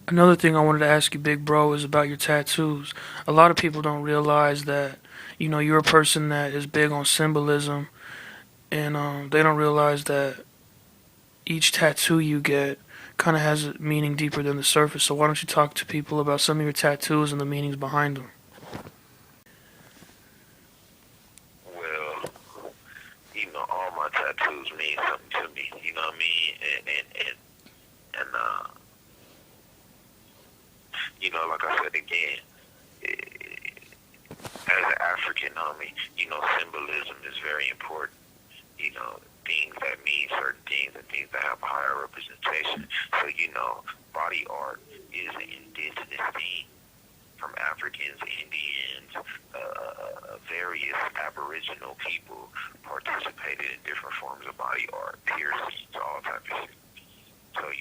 Another thing I wanted to ask you, big bro, is about your tattoos. A lot of people don't realize that, you're a person that is big on symbolism, and they don't realize that each tattoo you get kind of has a meaning deeper than the surface. So why don't you talk to people about some of your tattoos and the meanings behind them? Well, all my tattoos mean something to me. You know what I mean? And like I said again, as an African, symbolism is very important. Things that mean certain things and things that have higher representation. So, body art is an indigenous thing from Africans, Indians, various Aboriginal people participated in different forms of body art, piercings, all type of shit. So,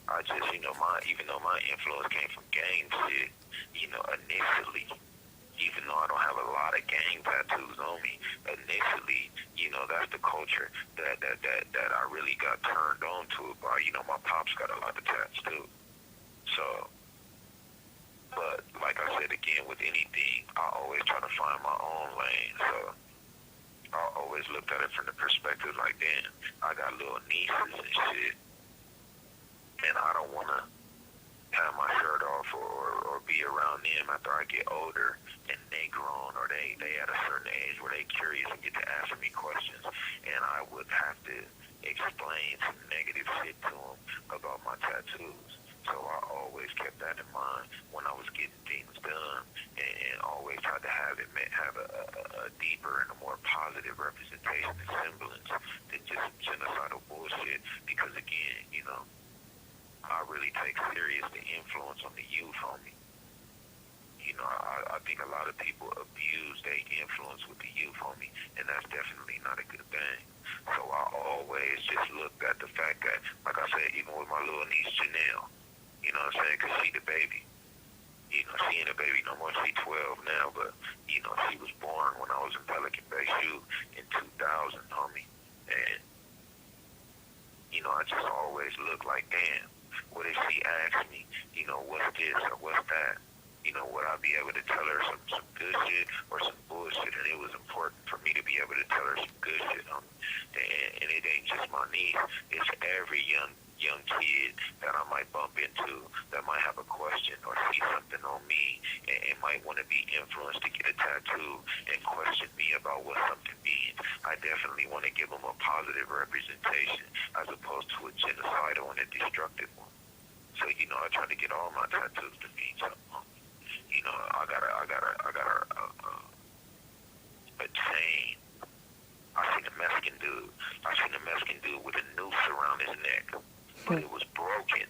I just, even though my influence came from gang shit, initially, even though I don't have a lot of gang tattoos on me, initially, that's the culture that I really got turned on to by, my pops got a lot of tats too. So, but like I said again, with anything, I always try to find my own lane. So I always looked at it from the perspective like, damn, I got little nieces and shit, and I don't want to have my shirt off or be around them after I get older and they grown or they at a certain age where they curious and get to ask me questions, and I would have to explain some negative shit to them about my tattoos. So I always kept that in mind when I was getting things done, and always tried to have a deeper and a more positive representation and semblance than just genocidal bullshit. Because again, I really take serious the influence on the youth on me. I think a lot of people abuse their influence with the youth on me, and that's definitely not a good thing. So I always just looked at the fact that, like I said, even with my little niece Janelle, you know what I'm saying, because she the baby. She ain't a baby no more. She 12 now, but, she was born when I was in Pelican Bay Shoe in 2000, homie. And, I just always look like, damn, what if she asked me, what's this or what's that? Would I be able to tell her some good shit or some bullshit? And it was important for me to be able to tell her some good shit. And it ain't just my niece. It's every young kid that I might bump into that might have a question or see something on me and might want to be influenced to get a tattoo and question me about what something means. I definitely want to give them a positive representation as opposed to a genocidal and a destructive one. So, I try to get all my tattoos to mean something. I got a chain. I seen a Mexican dude with a noose around his neck, but it was broken.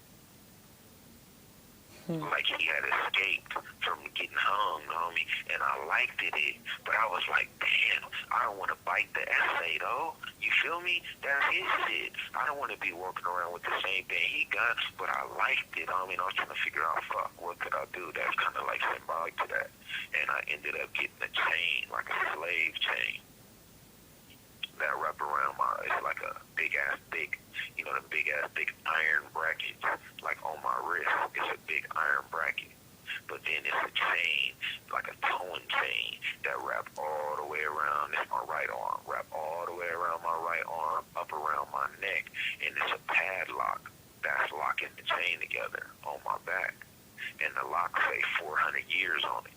Like he had escaped from getting hung, homie, and I liked it, but I was like, damn, I don't want to bite the essay, though. You feel me? That's his shit. I don't want to be walking around with the same thing he got, but I liked it. I was trying to figure out, fuck, what could I do that's kind of like symbolic to that? And I ended up getting a chain, like a slave chain that wrap around it's like a big ass thick, the big ass thick iron bracket, like on my wrist. It's a big iron bracket. But then it's a chain, like a towing chain, that wrap all the way around. It's my right arm, wrap all the way around my right arm, up around my neck, and it's a padlock that's locking the chain together on my back. And the lock say 400 years on it.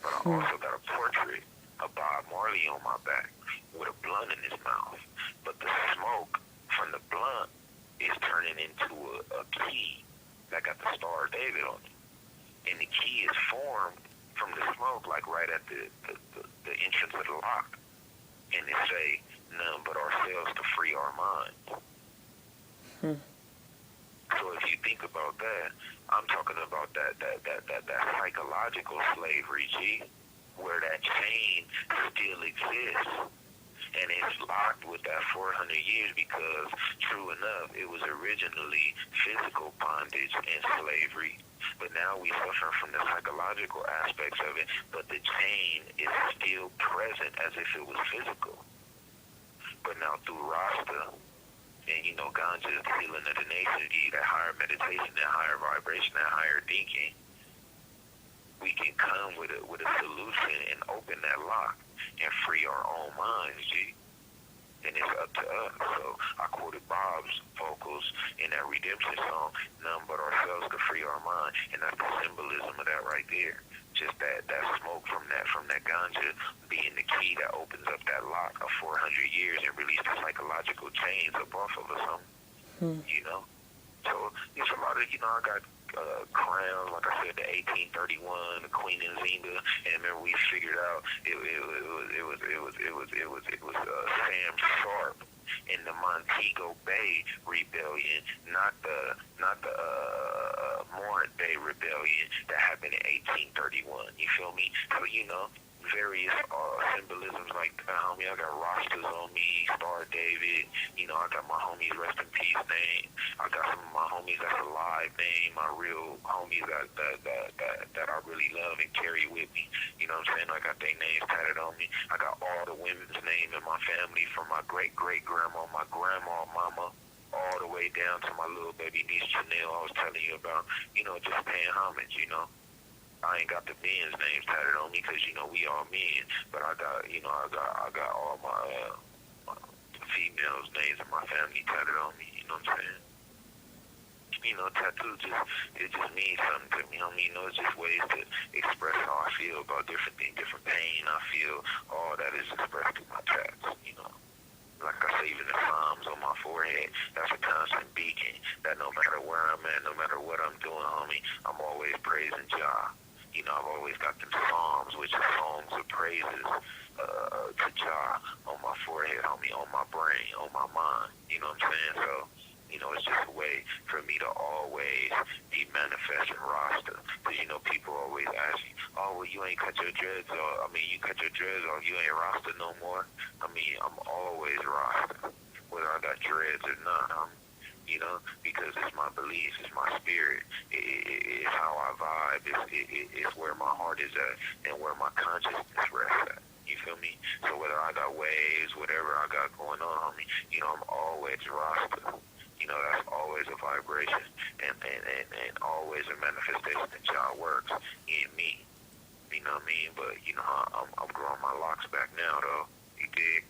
But I also got a portrait of Bob Marley on my back with a blunt in his mouth. But the smoke from the blunt is turning into a key that got the Star of David on it. And the key is formed from the smoke, like right at the entrance of the lock. And it say, none but ourselves to free our minds. So if you think about that, I'm talking about that psychological slavery, G, where that chain still exists. And it's locked with that 400 years because, true enough, it was originally physical bondage and slavery. But now we suffer from the psychological aspects of it, but the chain is still present as if it was physical. But now through Rasta, And ganja is the healing of the nation. That higher meditation, that higher vibration, that higher thinking, we can come with a solution and open that lock and free our own minds, G. And it's up to us. So I quoted Bob's vocals in that redemption song, none but ourselves could free our mind, and that's the symbolism of that right there. Just that smoke from that ganja being the key that opens up that lock of 400 years and release the psychological chains up off of us, Hmm. you know. So it's a lot of, I got crowns, like I said, the 1831, the Queen and Zinga, and remember we figured out it was Sam Sharp in the Montego Bay Rebellion, not the Morant Bay Rebellion that happened in 1831. You feel me? So various symbolisms like that, homie. I got rosters on me, Star David. I got my homies rest in peace name. I got some of my homies that's alive name. My real homies that I really love and carry with me. You know what I'm saying? I got their names tatted on me. I got all the women's name in my family, from my great great grandma, my grandma, mama, all the way down to my little baby niece Janelle. I was telling you about. Just paying homage. I ain't got the men's names tatted on me because we all men, but I got I got all my females' names in my family tatted on me. You know what I'm saying? Tattoo just means something to me. It's just ways to express how I feel about different things, different pain I feel. All that is expressed through my tats. Like I say, even the Psalms on my forehead, that's a constant beacon that no matter where I'm at, no matter what I'm doing, homie, I'm always praising Jah. I've always got them Psalms, which are songs of praises to Jah on my forehead, homie, on my brain, on my mind. You know what I'm saying? So, it's just a way for me to always be manifesting Rasta. Because, people always ask me, oh, well, you ain't cut your dreads off. You cut your dreads off, you ain't Rasta no more. I'm always Rasta, whether I got dreads or not, because it's my beliefs, it's my spirit, it's how I vibe, it's where my heart is at and where my consciousness rests at. You feel me? So whether I got waves, whatever I got going on, I'm always Rasta. That's always a vibration and always a manifestation that Jah works in me. You know what I mean? But I'm growing my locks back now, though. You dig?